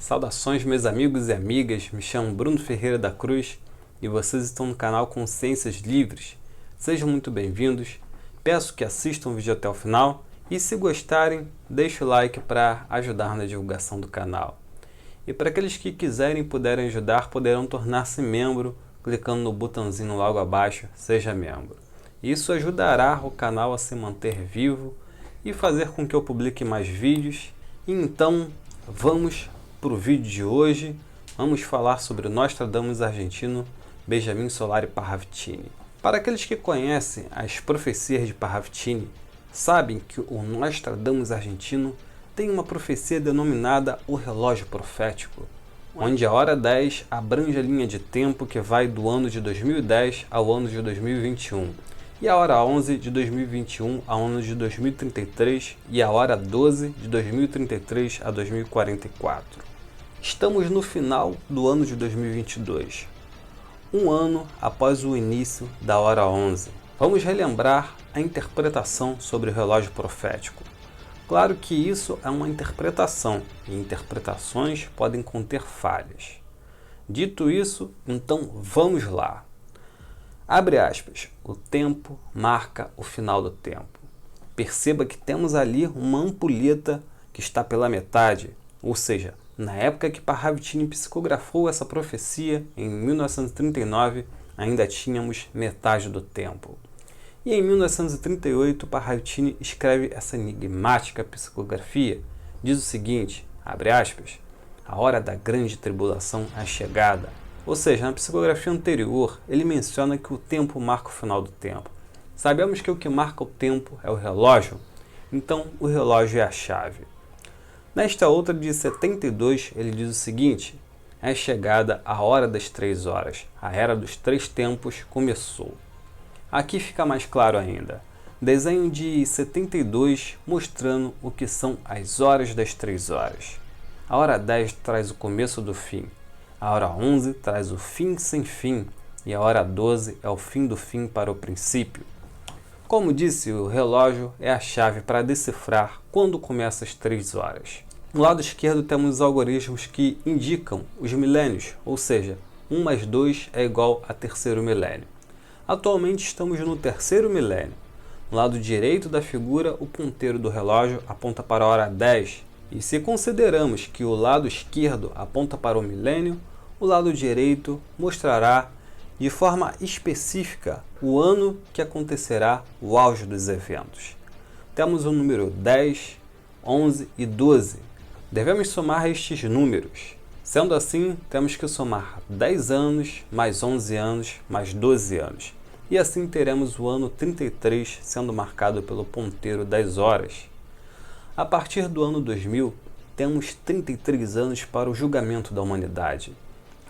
Saudações, meus amigos e amigas, me chamo Bruno Ferreira da Cruz e vocês estão no canal Consciências Livres. Sejam muito bem-vindos, peço que assistam o vídeo até o final e, se gostarem, deixe o like para ajudar na divulgação do canal. E para aqueles que quiserem e puderem ajudar, poderão tornar-se membro clicando no botãozinho logo abaixo, seja membro. Isso ajudará o canal a se manter vivo e fazer com que eu publique mais vídeos. E então, vamos para o vídeo de hoje. Vamos falar sobre o Nostradamus argentino Benjamin Solari Parravicini. Para aqueles que conhecem as profecias de Parravicini, sabem que o Nostradamus argentino tem uma profecia denominada o relógio profético, onde a hora 10 abrange a linha de tempo que vai do ano de 2010 ao ano de 2021, e a hora 11 de 2021 ao ano de 2033 e a hora 12 de 2033 a 2044. Estamos no final do ano de 2022, um ano após o início da hora 11. Vamos relembrar a interpretação sobre o relógio profético. Claro que isso é uma interpretação, e interpretações podem conter falhas. Dito isso, então vamos lá. Abre aspas, o tempo marca o final do tempo. Perceba que temos ali uma ampulheta que está pela metade, ou seja, na época que Parravicini psicografou essa profecia, em 1939, ainda tínhamos metade do tempo. E em 1938, Parravicini escreve essa enigmática psicografia. Diz o seguinte, abre aspas, a hora da grande tribulação é chegada. Ou seja, na psicografia anterior, ele menciona que o tempo marca o final do tempo. Sabemos que o que marca o tempo é o relógio, então o relógio é a chave. Nesta outra de 72, ele diz o seguinte, é chegada a hora das 3 horas, a era dos 3 tempos começou. Aqui fica mais claro ainda, desenho de 72 mostrando o que são as horas das 3 horas. A hora 10 traz o começo do fim, a hora 11 traz o fim sem fim e a hora 12 é o fim do fim para o princípio. Como disse, o relógio é a chave para decifrar quando começa as 3 horas. No lado esquerdo temos os algoritmos que indicam os milênios, ou seja, 1 mais 2 é igual a terceiro milênio. Atualmente estamos no terceiro milênio. No lado direito da figura, o ponteiro do relógio aponta para a hora 10, e se consideramos que o lado esquerdo aponta para o milênio, o lado direito mostrará de forma específica o ano que acontecerá o auge dos eventos. Temos o número 10, 11 e 12. Devemos somar estes números. Sendo assim, temos que somar 10 anos, mais 11 anos, mais 12 anos. E assim teremos o ano 33 sendo marcado pelo ponteiro das horas. A partir do ano 2000, temos 33 anos para o julgamento da humanidade.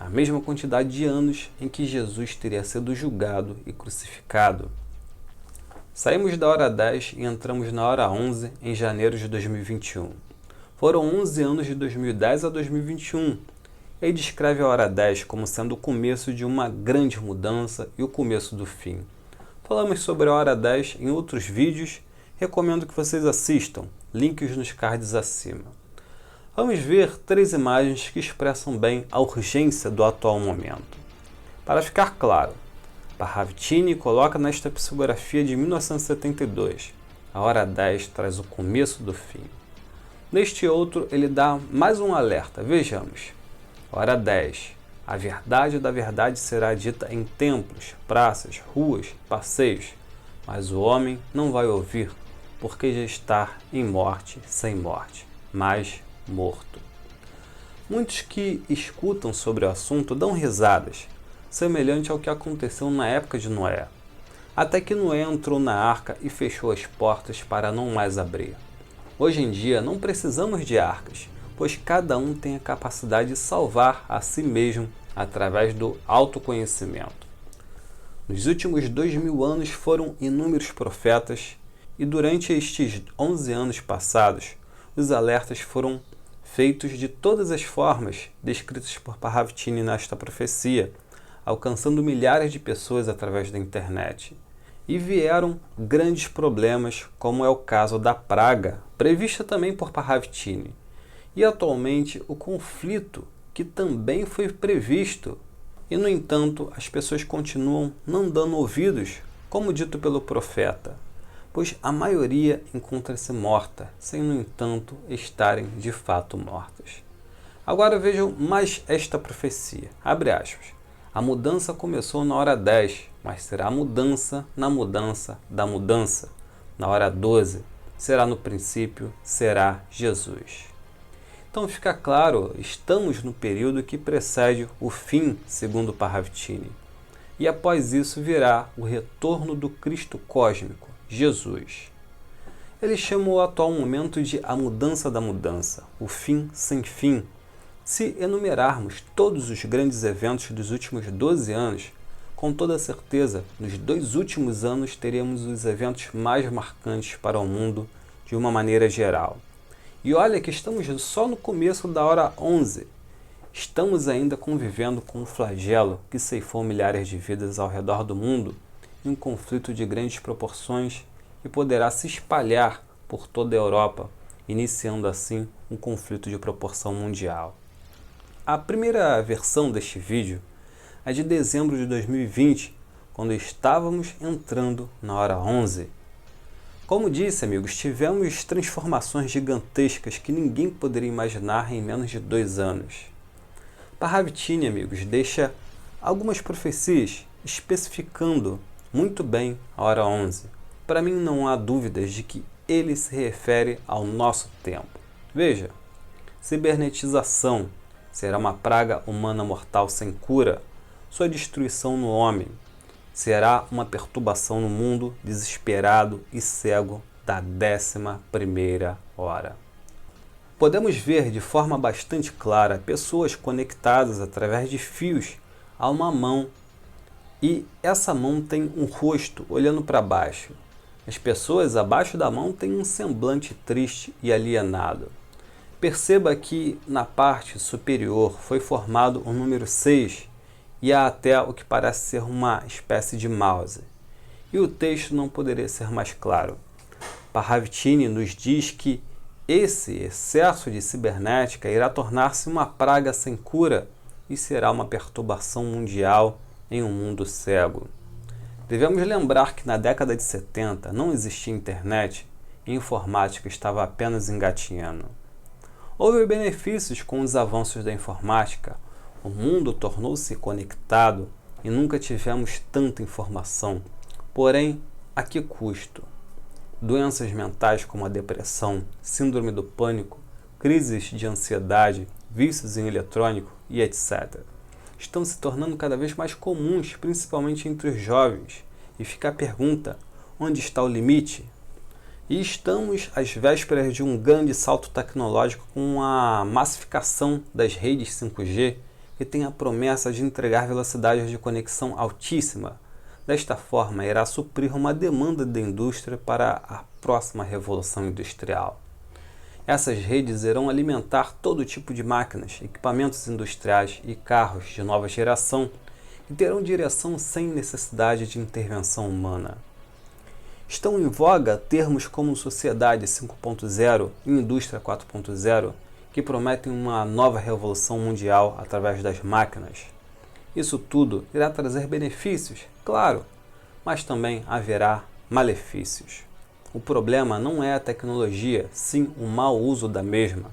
A mesma quantidade de anos em que Jesus teria sido julgado e crucificado. Saímos da hora 10 e entramos na hora 11 em janeiro de 2021. Foram 11 anos de 2010 a 2021. Ele descreve a hora 10 como sendo o começo de uma grande mudança e o começo do fim. Falamos sobre a hora 10 em outros vídeos, recomendo que vocês assistam, links nos cards acima. Vamos ver 3 imagens que expressam bem a urgência do atual momento. Para ficar claro, Parravicini coloca nesta psicografia de 1972, a hora 10 traz o começo do fim. Neste outro, ele dá mais um alerta, vejamos. Hora 10. A verdade da verdade será dita em templos, praças, ruas, passeios, mas o homem não vai ouvir, porque já está em morte sem morte, mas morto. Muitos que escutam sobre o assunto dão risadas, semelhante ao que aconteceu na época de Noé, até que Noé entrou na arca e fechou as portas para não mais abrir. Hoje em dia não precisamos de arcas, pois cada um tem a capacidade de salvar a si mesmo através do autoconhecimento. Nos últimos 2000 anos foram inúmeros profetas e durante estes 11 anos passados, os alertas foram feitos de todas as formas descritas por Parravicini nesta profecia, alcançando milhares de pessoas através da internet. E vieram grandes problemas, como é o caso da praga, prevista também por Parravicini. e atualmente o conflito que também foi previsto. E, no entanto, as pessoas continuam não dando ouvidos, como dito pelo profeta, pois a maioria encontra-se morta, sem, no entanto, estarem de fato mortas. Agora vejam mais esta profecia, abre aspas. A mudança começou na hora 10, mas será a mudança na mudança da mudança. Na hora 12, será no princípio, será Jesus. Então fica claro, estamos no período que precede o fim, segundo Parravicini. E após isso virá o retorno do Cristo cósmico, Jesus. Ele chama o atual momento de a mudança da mudança, o fim sem fim. Se enumerarmos todos os grandes eventos dos últimos 12 anos, com toda certeza, nos 2 últimos anos teremos os eventos mais marcantes para o mundo de uma maneira geral. E olha que estamos só no começo da hora 11. Estamos ainda convivendo com o flagelo que ceifou milhares de vidas ao redor do mundo em um conflito de grandes proporções e poderá se espalhar por toda a Europa, iniciando assim um conflito de proporção mundial. A primeira versão deste vídeo é de dezembro de 2020, quando estávamos entrando na hora 11. Como disse, amigos, tivemos transformações gigantescas que ninguém poderia imaginar em menos de 2 anos. Parravicini, amigos, deixa algumas profecias especificando muito bem a hora 11. Para mim não há dúvidas de que ele se refere ao nosso tempo. Veja, cibernetização será uma praga humana mortal sem cura, sua destruição no homem. Será uma perturbação no mundo desesperado e cego da 11ª hora. Podemos ver de forma bastante clara pessoas conectadas através de fios a uma mão e essa mão tem um rosto olhando para baixo. As pessoas abaixo da mão têm um semblante triste e alienado. Perceba que na parte superior foi formado o número 6 e há até o que parece ser uma espécie de mouse. E o texto não poderia ser mais claro. Parravicini nos diz que esse excesso de cibernética irá tornar-se uma praga sem cura e será uma perturbação mundial em um mundo cego. Devemos lembrar que na década de 70 não existia internet e a informática estava apenas engatinhando. Houve benefícios com os avanços da informática. O mundo tornou-se conectado e nunca tivemos tanta informação. Porém, a que custo? Doenças mentais como a depressão, síndrome do pânico, crises de ansiedade, vícios em eletrônico e etc. estão se tornando cada vez mais comuns, principalmente entre os jovens. E fica a pergunta, onde está o limite? E estamos às vésperas de um grande salto tecnológico com a massificação das redes 5G, que tem a promessa de entregar velocidades de conexão altíssima. Desta forma, irá suprir uma demanda da indústria para a próxima revolução industrial. Essas redes irão alimentar todo tipo de máquinas, equipamentos industriais e carros de nova geração e terão direção sem necessidade de intervenção humana. Estão em voga termos como Sociedade 5.0 e Indústria 4.0, que prometem uma nova revolução mundial através das máquinas. Isso tudo irá trazer benefícios, claro, mas também haverá malefícios. O problema não é a tecnologia, sim o mau uso da mesma.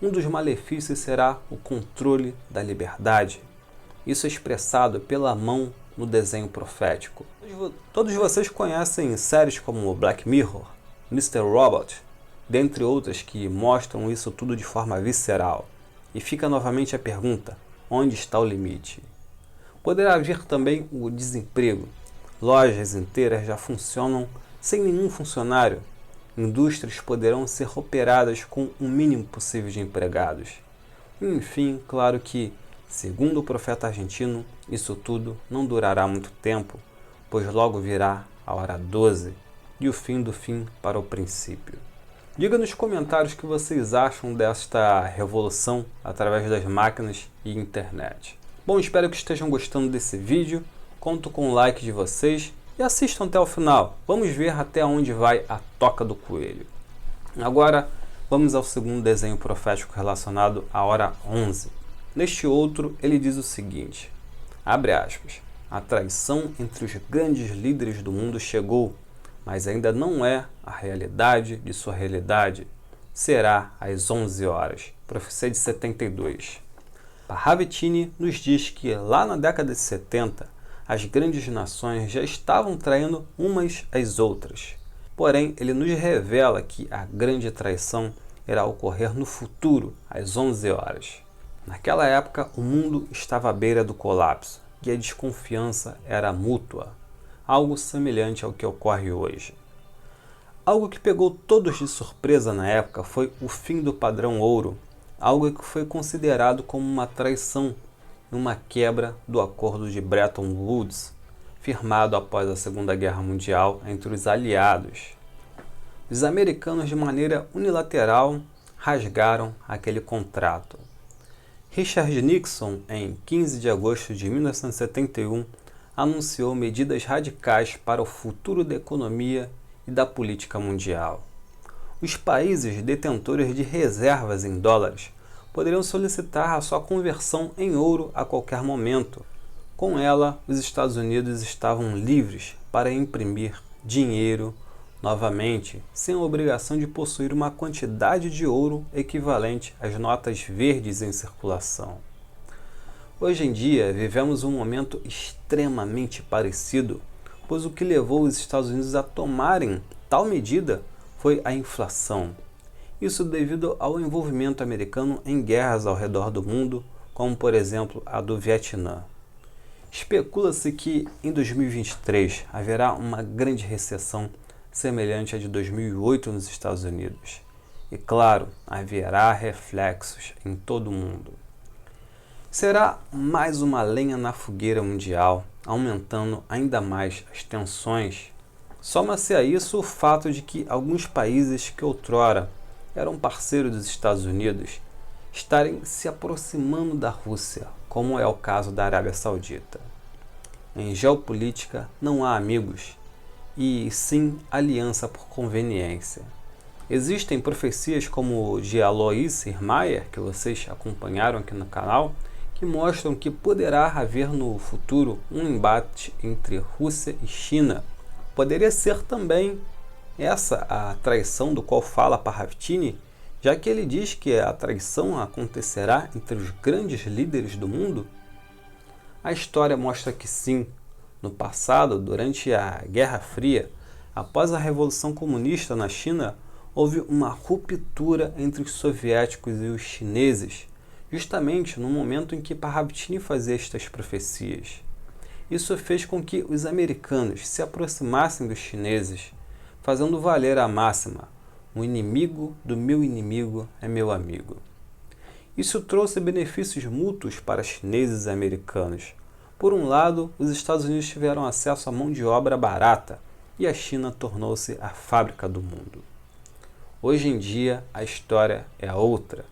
Um dos malefícios será o controle da liberdade. Isso é expressado pela mão no desenho profético. Todos vocês conhecem séries como Black Mirror, Mr. Robot, dentre outras que mostram isso tudo de forma visceral. E fica novamente a pergunta, onde está o limite? Poderá vir também o desemprego. Lojas inteiras já funcionam sem nenhum funcionário. Indústrias poderão ser operadas com o mínimo possível de empregados. Enfim, claro que, segundo o profeta argentino, isso tudo não durará muito tempo, pois logo virá a hora 12 e o fim do fim para o princípio. Diga nos comentários o que vocês acham desta revolução através das máquinas e internet. Bom, espero que estejam gostando desse vídeo, conto com o like de vocês e assistam até o final. Vamos ver até onde vai a toca do coelho. Agora, Vamos ao segundo desenho profético relacionado à hora 11. Neste outro, ele diz o seguinte, abre aspas, a traição entre os grandes líderes do mundo chegou, mas ainda não é a realidade de sua realidade. Será às 11 horas. Profecia de 72. Parravicini nos diz que lá na década de 70, as grandes nações já estavam traindo umas às outras. Porém, ele nos revela que a grande traição irá ocorrer no futuro, às 11 horas. Naquela época, o mundo estava à beira do colapso e a desconfiança era mútua, algo semelhante ao que ocorre hoje. Algo que pegou todos de surpresa na época foi o fim do padrão ouro, algo que foi considerado como uma traição, uma quebra do acordo de Bretton Woods, firmado após a Segunda Guerra Mundial entre os aliados. Os americanos, de maneira unilateral, rasgaram aquele contrato. Richard Nixon, em 15 de agosto de 1971, anunciou medidas radicais para o futuro da economia e da política mundial. Os países detentores de reservas em dólares poderiam solicitar a sua conversão em ouro a qualquer momento. Com ela, os Estados Unidos estavam livres para imprimir dinheiro novamente, sem a obrigação de possuir uma quantidade de ouro equivalente às notas verdes em circulação. Hoje em dia, vivemos um momento extremamente parecido, pois o que levou os Estados Unidos a tomarem tal medida foi a inflação. Isso devido ao envolvimento americano em guerras ao redor do mundo, como por exemplo a do Vietnã. Especula-se que em 2023 haverá uma grande recessão semelhante à de 2008 nos Estados Unidos. E claro, haverá reflexos em todo o mundo. Será mais uma lenha na fogueira mundial, aumentando ainda mais as tensões. Soma-se a isso o fato de que alguns países que outrora eram parceiros dos Estados Unidos estarem se aproximando da Rússia, como é o caso da Arábia Saudita. Em geopolítica não há amigos, e sim aliança por conveniência. Existem profecias como de Alois Hirmayer, que vocês acompanharam aqui no canal, que mostram que poderá haver no futuro um embate entre Rússia e China. Poderia ser também essa a traição do qual fala Parravicini, já que ele diz que a traição acontecerá entre os grandes líderes do mundo? A história mostra que sim. No passado, durante a Guerra Fria, após a Revolução Comunista na China, houve uma ruptura entre os soviéticos e os chineses, justamente no momento em que Parravicini fazia estas profecias. Isso fez com que os americanos se aproximassem dos chineses, fazendo valer a máxima: o inimigo do meu inimigo é meu amigo. Isso trouxe benefícios mútuos para chineses e americanos. Por um lado, os Estados Unidos tiveram acesso à mão de obra barata e a China tornou-se a fábrica do mundo. Hoje em dia, a história é outra.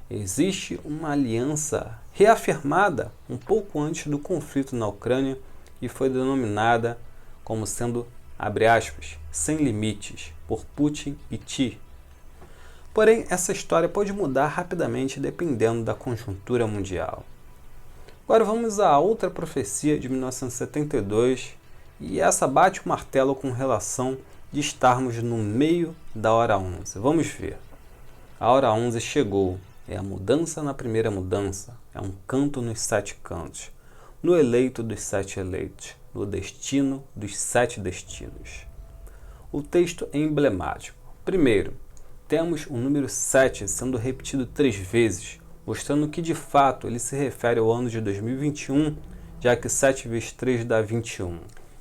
Existe uma aliança reafirmada um pouco antes do conflito na Ucrânia e foi denominada como sendo, abre aspas, sem limites, por Putin e Xi. Porém, essa história pode mudar rapidamente dependendo da conjuntura mundial. Agora vamos a outra profecia de 1972, e essa bate o martelo com relação de estarmos no meio da hora 11. Vamos ver. A hora 11 chegou, é a mudança na primeira mudança, é um canto nos 7 cantos, no eleito dos 7 eleitos, no destino dos 7 destinos. O texto é emblemático. Primeiro, temos o número 7 sendo repetido 3 vezes, mostrando que de fato ele se refere ao ano de 2021, já que 7 vezes 3 dá 21.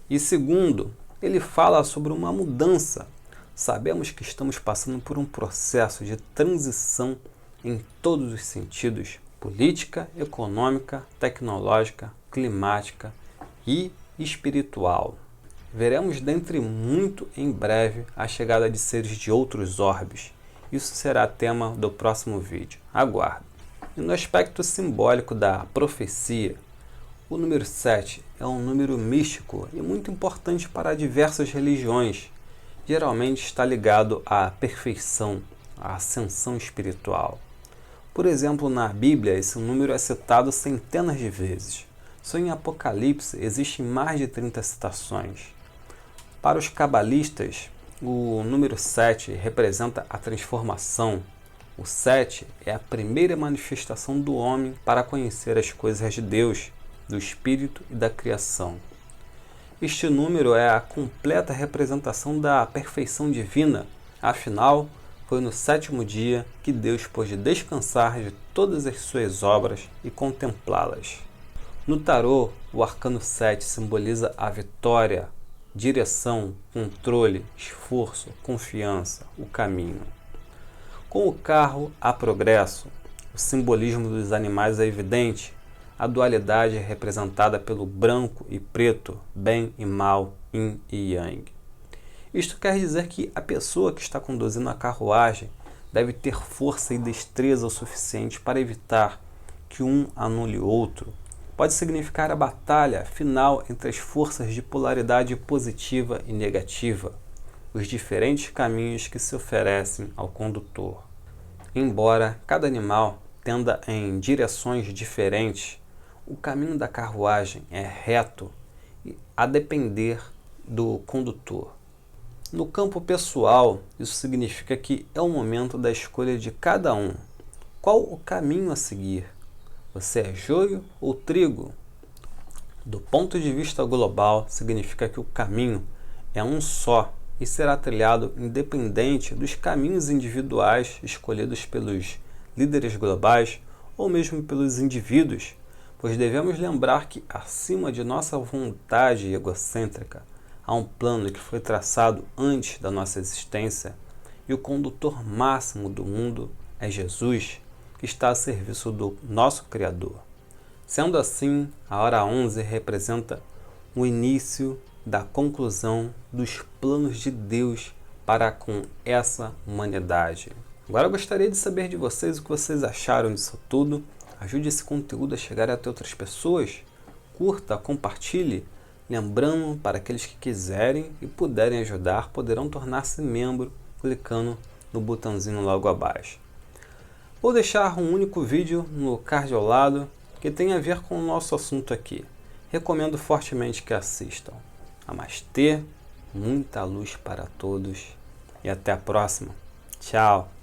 E segundo, ele fala sobre uma mudança. Sabemos que estamos passando por um processo de transição em todos os sentidos: política, econômica, tecnológica, climática e espiritual. Veremos dentre muito em breve a chegada de seres de outros orbes. Isso será tema do próximo vídeo. Aguarde. E no aspecto simbólico da profecia, o número 7 é um número místico e muito importante para diversas religiões. Geralmente está ligado à perfeição, a ascensão espiritual. Por exemplo, na Bíblia, esse número é citado centenas de vezes. Só em Apocalipse existem mais de 30 citações. Para os cabalistas, o número 7 representa a transformação. O 7 é a primeira manifestação do homem para conhecer as coisas de Deus, do Espírito e da criação. Este número é a completa representação da perfeição divina, afinal, foi no sétimo dia que Deus pôde descansar de todas as suas obras e contemplá-las. No tarô, o arcano 7 simboliza a vitória, direção, controle, esforço, confiança, o caminho. Com o carro há progresso, o simbolismo dos animais é evidente, a dualidade é representada pelo branco e preto, bem e mal, yin e yang. Isto quer dizer que a pessoa que está conduzindo a carruagem deve ter força e destreza o suficiente para evitar que um anule o outro. Pode significar a batalha final entre as forças de polaridade positiva e negativa, os diferentes caminhos que se oferecem ao condutor. Embora cada animal tenda em direções diferentes, o caminho da carruagem é reto a depender do condutor. No campo pessoal, isso significa que é o momento da escolha de cada um. Qual o caminho a seguir? Você é joio ou trigo? Do ponto de vista global, significa que o caminho é um só e será trilhado independente dos caminhos individuais escolhidos pelos líderes globais ou mesmo pelos indivíduos, pois devemos lembrar que, acima de nossa vontade egocêntrica, há um plano que foi traçado antes da nossa existência e o condutor máximo do mundo é Jesus, que está a serviço do nosso Criador. Sendo assim, a hora 11 representa o início da conclusão dos planos de Deus para com essa humanidade. Agora eu gostaria de saber de vocês o que vocês acharam disso tudo. Ajude esse conteúdo a chegar até outras pessoas. Curta, compartilhe. Lembrando, para aqueles que quiserem e puderem ajudar, poderão tornar-se membro clicando no botãozinho logo abaixo. Vou deixar um único vídeo no card ao lado que tem a ver com o nosso assunto aqui. Recomendo fortemente que assistam. Namastê, muita luz para todos e até a próxima. Tchau!